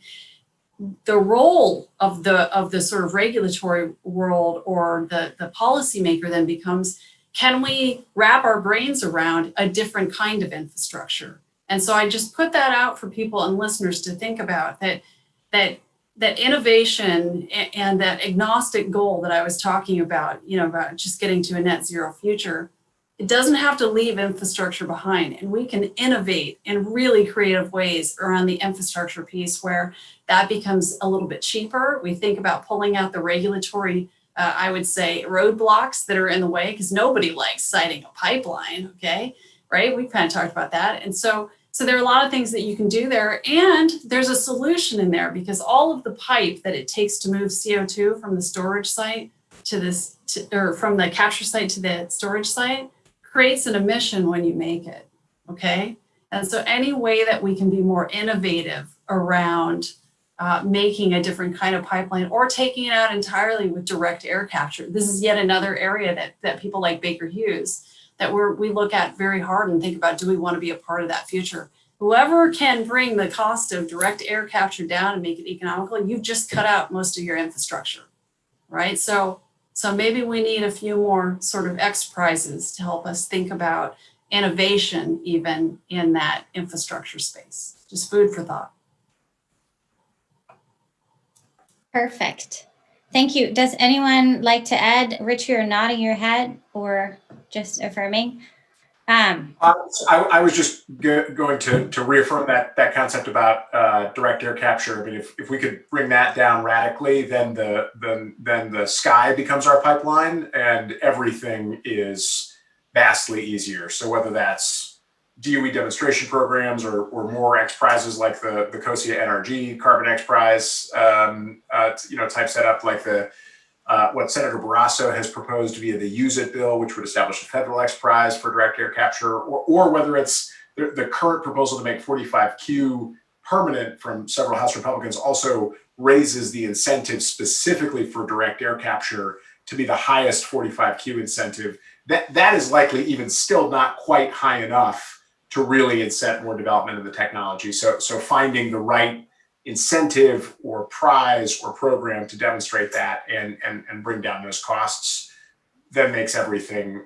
The role of the sort of regulatory world or the policymaker then becomes, can we wrap our brains around a different kind of infrastructure? And so I just put that out for people and listeners to think about, that innovation and that agnostic goal that I was talking about, about just getting to a net zero future, it doesn't have to leave infrastructure behind. And we can innovate in really creative ways around the infrastructure piece where that becomes a little bit cheaper. We think about pulling out the regulatory, I would say, roadblocks that are in the way, because nobody likes citing a pipeline, okay, right? We kind of talked about that. And so there are a lot of things that you can do there, and there's a solution in there, because all of the pipe that it takes to move CO2 from the storage site or from the capture site to the storage site creates an emission when you make it, okay? And so any way that we can be more innovative around making a different kind of pipeline or taking it out entirely with direct air capture. This is yet another area that people like Baker Hughes that we look at very hard and think about, do we want to be a part of that future? Whoever can bring the cost of direct air capture down and make it economical, you've just cut out most of your infrastructure, right? So maybe we need a few more sort of X prizes to help us think about innovation even in that infrastructure space. Just food for thought. Perfect. Thank you. Does anyone like to add? Rich, you're nodding your head or just affirming? I was just going to reaffirm that concept about direct air capture. I mean, if we could bring that down radically, then the sky becomes our pipeline, and everything is vastly easier. So whether that's DOE demonstration programs or more X prizes like the COSIA NRG Carbon X Prize, type setup like what Senator Barrasso has proposed via the Use It bill, which would establish a federal X Prize for direct air capture, or whether it's the current proposal to make 45Q permanent from several House Republicans also raises the incentive specifically for direct air capture to be the highest 45Q incentive. That is likely even still not quite high enough to really incent more development of the technology. So finding the right incentive or prize or program to demonstrate that and bring down those costs then makes everything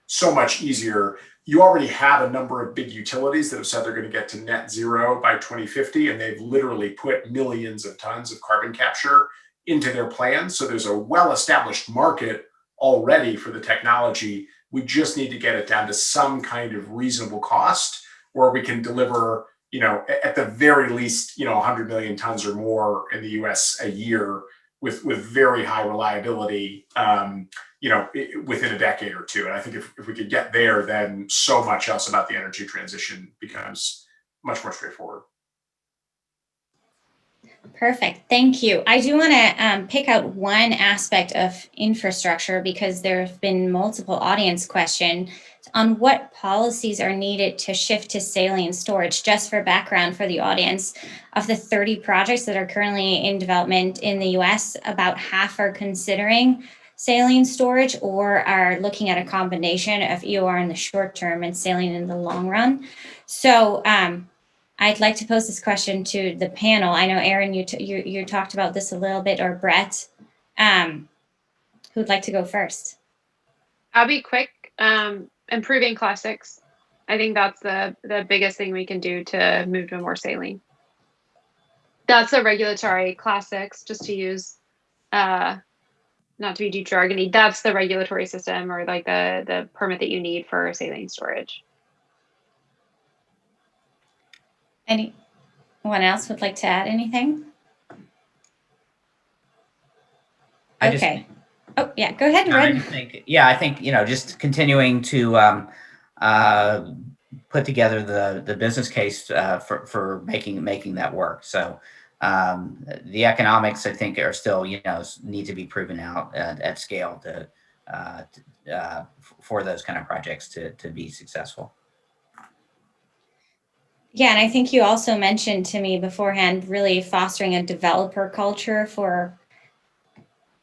so much easier. You already have a number of big utilities that have said they're going to get to net zero by 2050, and they've literally put millions of tons of carbon capture into their plans. So there's a well-established market already for the technology. We just need to get it down to some kind of reasonable cost where we can deliver, at the very least, 100 million tons or more in the US a year with very high reliability, within a decade or two. And I think if we could get there, then so much else about the energy transition becomes much more straightforward. Perfect. Thank you. I do want to pick out one aspect of infrastructure because there have been multiple audience questions on what policies are needed to shift to saline storage. Just for background for the audience, of the 30 projects that are currently in development in the US, about half are considering saline storage or are looking at a combination of EOR in the short term and saline in the long run. So I'd like to pose this question to the panel. I know, Aaron, you talked about this a little bit, or Brett. Who'd like to go first? I'll be quick. Improving Class 6. I think that's the biggest thing we can do to move to more saline. That's the regulatory Class 6, just to use, not to be too jargony, that's the regulatory system or like the permit that you need for saline storage. Anyone else would like to add anything? Okay. Oh, yeah, go ahead, Red. I think, just continuing to put together the business case for making that work. So the economics, I think, are still, need to be proven out at scale for those kind of projects to be successful. Yeah, and I think you also mentioned to me beforehand, really fostering a developer culture for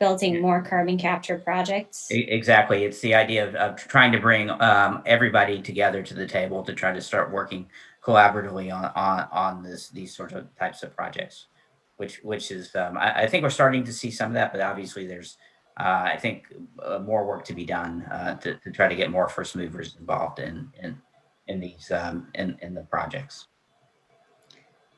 building more carbon capture projects. Exactly. It's the idea of trying to bring everybody together to the table to try to start working collaboratively on these sorts of types of projects, which is, I think we're starting to see some of that, but obviously there's, I think, more work to be done to try to get more first movers involved in these in the projects.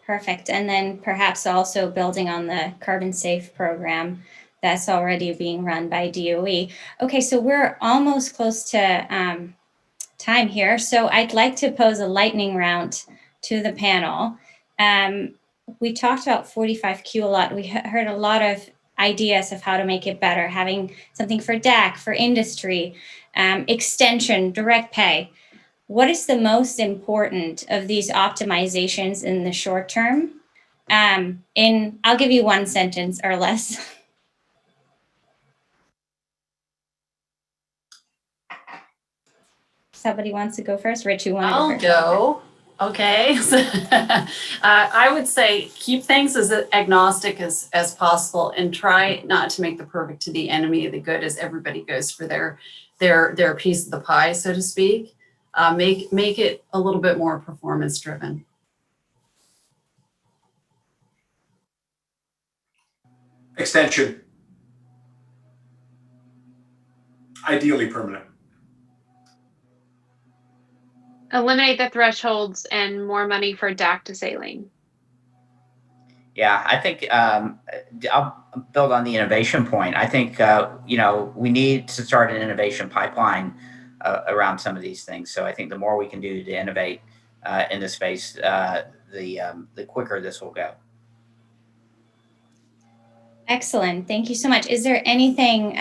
Perfect. And then perhaps also building on the Carbon Safe program that's already being run by DOE. Okay, so we're almost close to time here. So I'd like to pose a lightning round to the panel. We talked about 45Q a lot. We heard a lot of ideas of how to make it better, having something for DAC, for industry, extension, direct pay. What is the most important of these optimizations in the short term? I'll give you one sentence or less. Somebody wants to go first? Rich, you want to go first? I'll go. Okay, so, I would say keep things as agnostic as possible, and try not to make the perfect to the enemy of the good as everybody goes for their piece of the pie, so to speak. Make it a little bit more performance driven. Extension. Ideally permanent. Eliminate the thresholds and more money for DAC to saline. Yeah, I think I'll build on the innovation point. I think we need to start an innovation pipeline around some of these things. So I think the more we can do to innovate in this space, the quicker this will go. Excellent. Thank you so much. Is there anything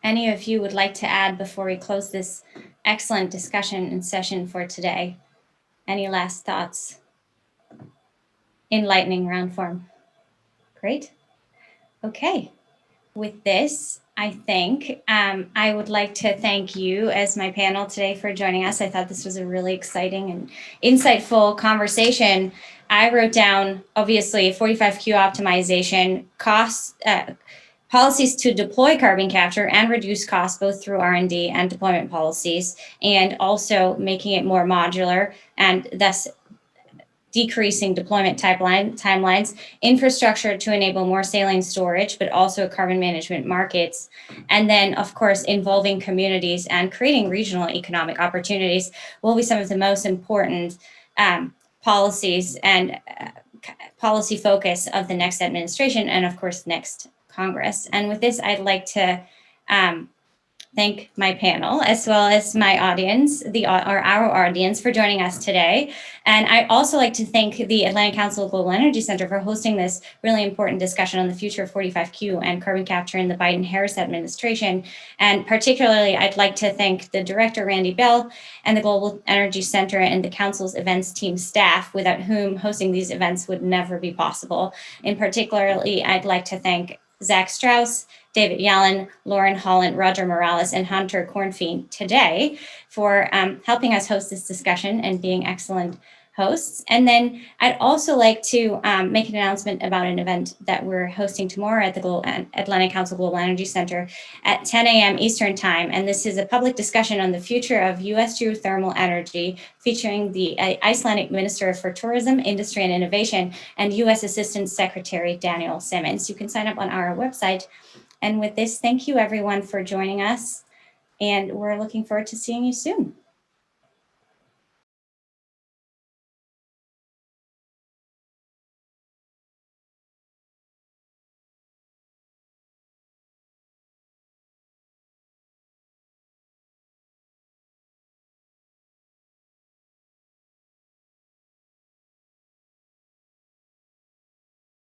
any of you would like to add before we close this excellent discussion and session for today? Any last thoughts? In lightning round form. Great. Okay. With this, I think I would like to thank you as my panel today for joining us. I thought this was a really exciting and insightful conversation. I wrote down, obviously, 45Q optimization, costs, policies to deploy carbon capture and reduce costs, both through R&D and deployment policies, and also making it more modular and thus decreasing deployment timelines, infrastructure to enable more saline storage, but also carbon management markets, and then, of course, involving communities and creating regional economic opportunities will be some of the most important policies and policy focus of the next administration and, of course, next Congress. And with this, I'd like to thank my panel as well as my audience, our audience, for joining us today. And I also like to thank the Atlantic Council Global Energy Center for hosting this really important discussion on the future of 45Q and carbon capture in the Biden-Harris administration. And particularly, I'd like to thank the director, Randy Bell, and the Global Energy Center and the Council's events team staff, without whom hosting these events would never be possible. In particularly, I'd like to thank Zach Strauss, David Yellen, Lauren Holland, Roger Morales, and Hunter Cornfein today for helping us host this discussion and being excellent hosts. And then I'd also like to make an announcement about an event that we're hosting tomorrow at the Atlantic Council Global Energy Center at 10 a.m. Eastern Time. And this is a public discussion on the future of U.S. geothermal energy, featuring the Icelandic Minister for Tourism, Industry, and Innovation, and U.S. Assistant Secretary Daniel Simmons. You can sign up on our website. And with this, thank you everyone for joining us, and we're looking forward to seeing you soon.